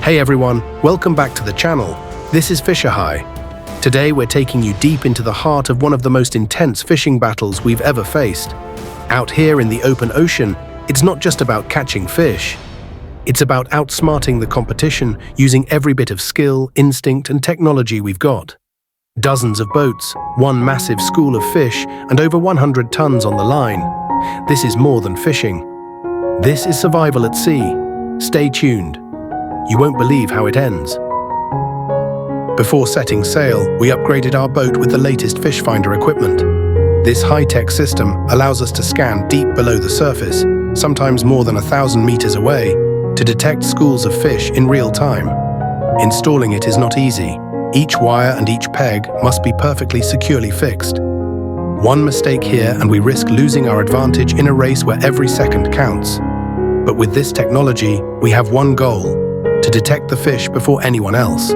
Hey everyone, welcome back to the channel. This is FisherHai. Today we're taking you deep into the heart of one of the most intense fishing battles we've ever faced. Out here in the open ocean, it's not just about catching fish. It's about outsmarting the competition using every bit of skill, instinct, and technology we've got. Dozens of boats, one massive school of fish, and over 100 tons on the line. This is more than fishing. This is survival at sea. Stay tuned. You won't believe how it ends. Before setting sail, we upgraded our boat with the latest fish finder equipment. This high-tech system allows us to scan deep below the surface, sometimes more than 1,000 meters away, to detect schools of fish in real time. Installing it is not easy. Each wire and each peg must be perfectly securely fixed. One mistake here and we risk losing our advantage in a race where every second counts. But with this technology, we have one goal: to detect the fish before anyone else.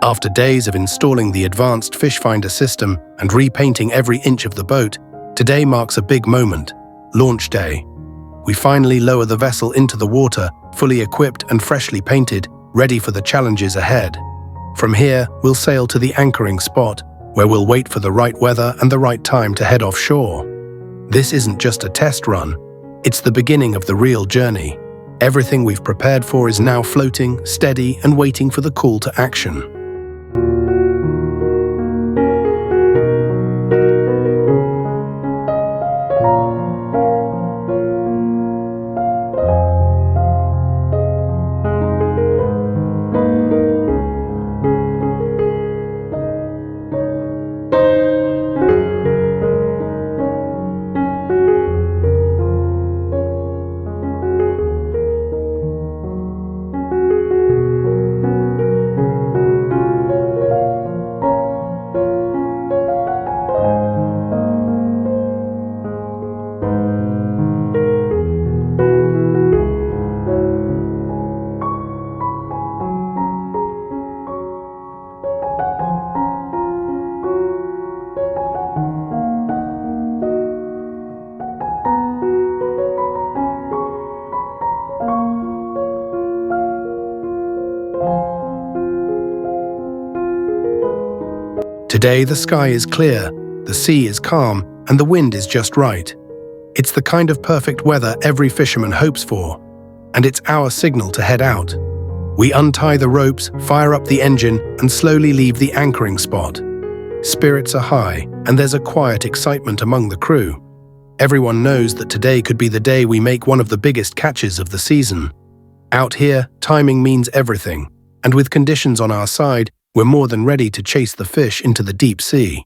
After days of installing the advanced fish finder system and repainting every inch of the boat, today marks a big moment: launch day. We finally lower the vessel into the water, fully equipped and freshly painted, ready for the challenges ahead. From here, we'll sail to the anchoring spot, where we'll wait for the right weather and the right time to head offshore. This isn't just a test run, it's the beginning of the real journey. Everything we've prepared for is now floating, steady, and waiting for the call to action. Today the sky is clear, the sea is calm, and the wind is just right. It's the kind of perfect weather every fisherman hopes for, and it's our signal to head out. We untie the ropes, fire up the engine, and slowly leave the anchoring spot. Spirits are high, and there's a quiet excitement among the crew. Everyone knows that today could be the day we make one of the biggest catches of the season. Out here, timing means everything, and with conditions on our side, we're more than ready to chase the fish into the deep sea.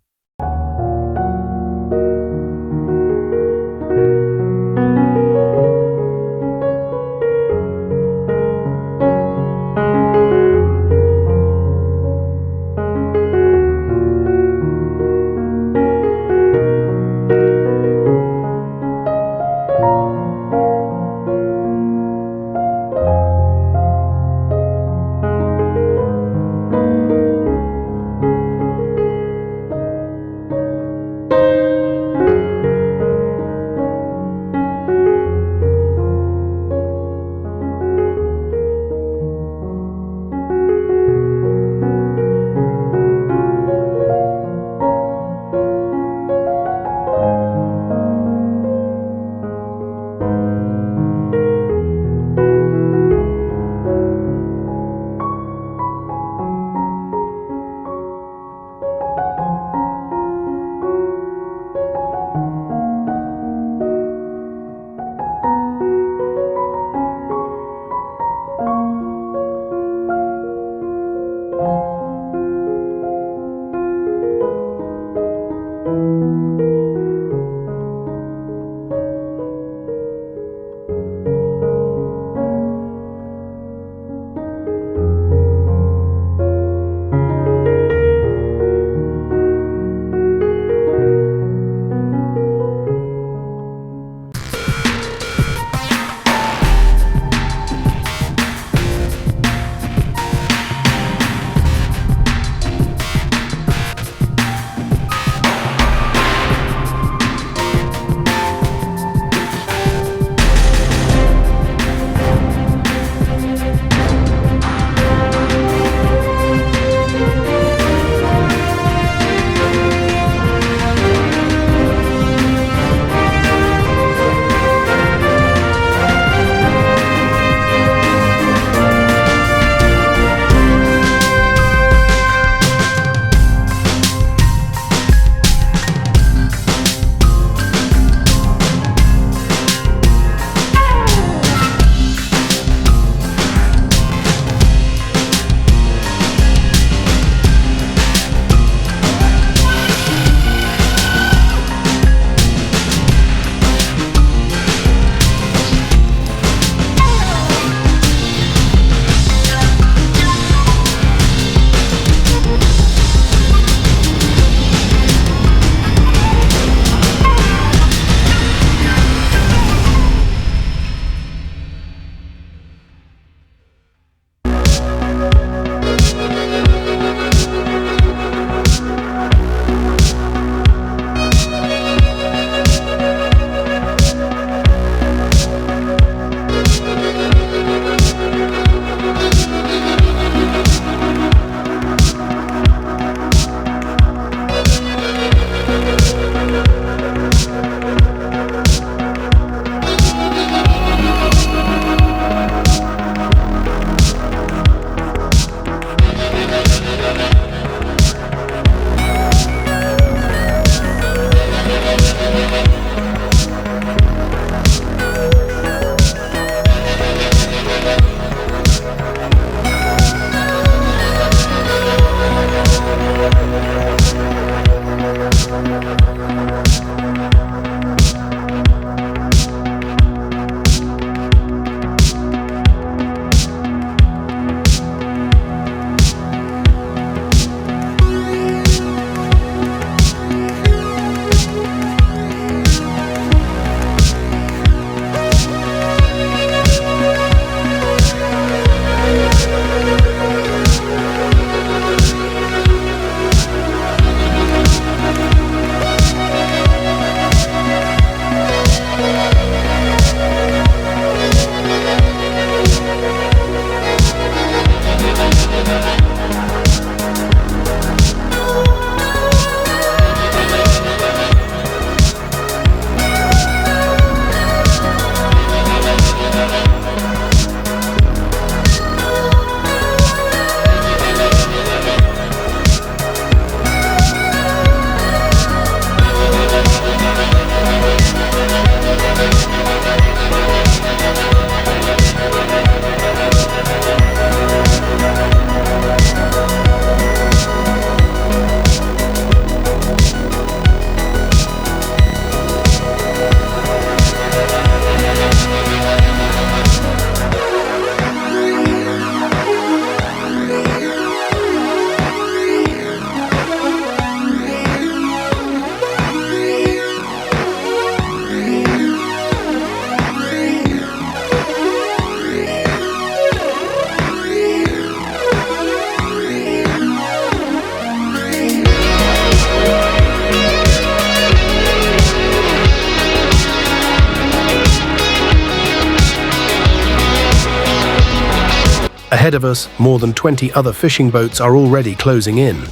Ahead of us, more than 20 other fishing boats are already closing in.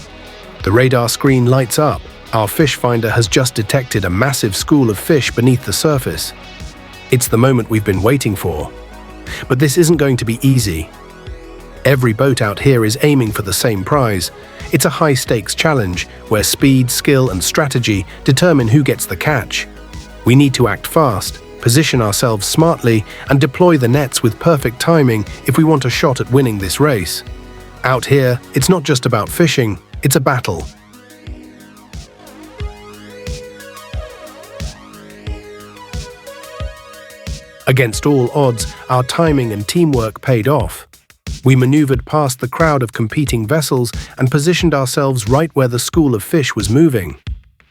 The radar screen lights up. Our fish finder has just detected a massive school of fish beneath the surface. It's the moment we've been waiting for. But this isn't going to be easy. Every boat out here is aiming for the same prize. It's a high-stakes challenge where speed, skill, and strategy determine who gets the catch. We need to act fast, position ourselves smartly, and deploy the nets with perfect timing if we want a shot at winning this race. Out here, it's not just about fishing, it's a battle. Against all odds, our timing and teamwork paid off. We maneuvered past the crowd of competing vessels and positioned ourselves right where the school of fish was moving.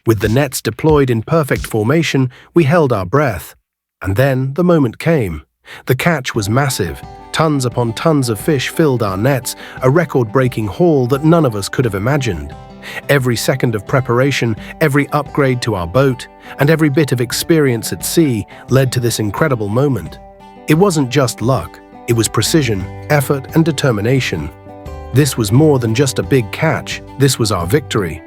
With the nets deployed in perfect formation, we held our breath. And then the moment came. The catch was massive. Tons upon tons of fish filled our nets, a record-breaking haul that none of us could have imagined. Every second of preparation, every upgrade to our boat, and every bit of experience at sea led to this incredible moment. It wasn't just luck, it was precision, effort, and determination. This was more than just a big catch, this was our victory.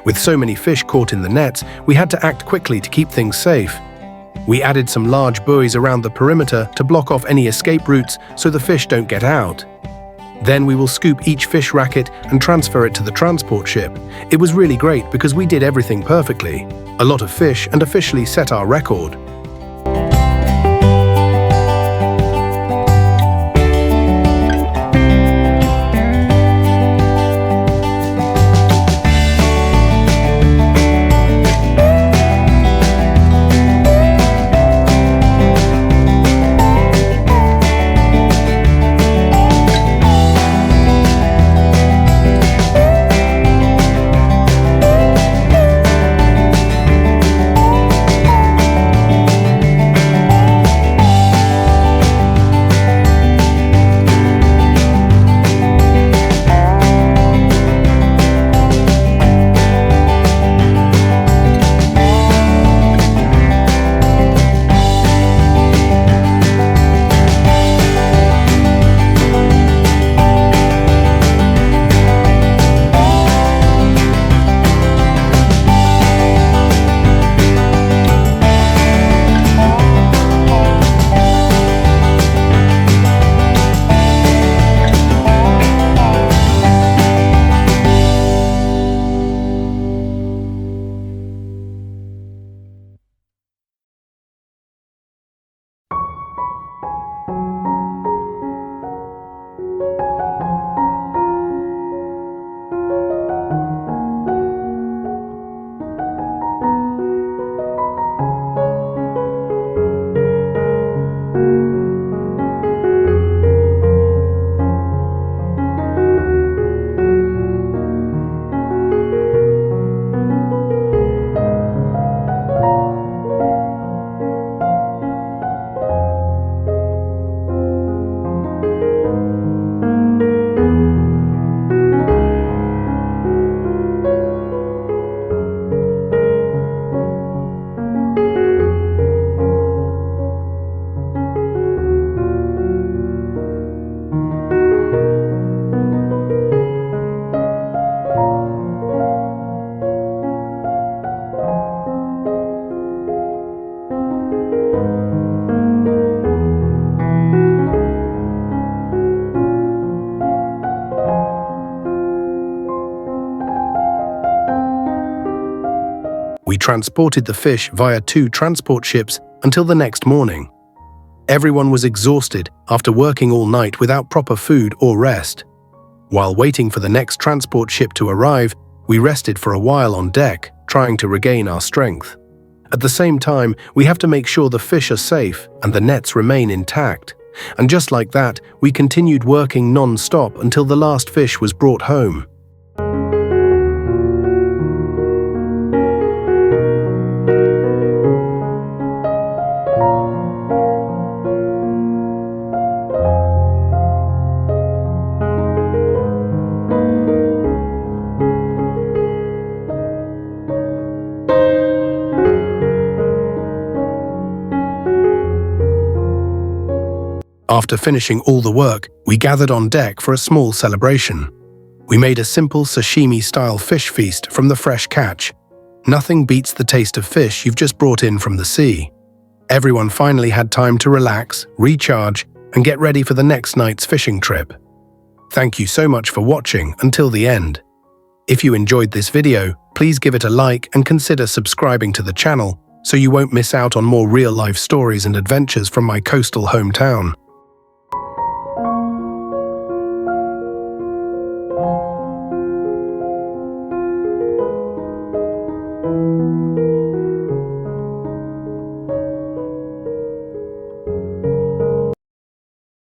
With so many fish caught in the nets, we had to act quickly to keep things safe. We added some large buoys around the perimeter to block off any escape routes so the fish don't get out. Then we will scoop each fish racket and transfer it to the transport ship. It was really great because we did everything perfectly. A lot of fish and officially set our record. transported the fish via 2 transport ships until the next morning. Everyone was exhausted after working all night without proper food or rest. While waiting for the next transport ship to arrive, we rested for a while on deck, trying to regain our strength. At the same time, we have to make sure the fish are safe and the nets remain intact. And just like that, we continued working non-stop until the last fish was brought home. After finishing all the work, we gathered on deck for a small celebration. We made a simple sashimi-style fish feast from the fresh catch. Nothing beats the taste of fish you've just brought in from the sea. Everyone finally had time to relax, recharge, and get ready for the next night's fishing trip. Thank you so much for watching until the end. If you enjoyed this video, please give it a like and consider subscribing to the channel so you won't miss out on more real-life stories and adventures from my coastal hometown.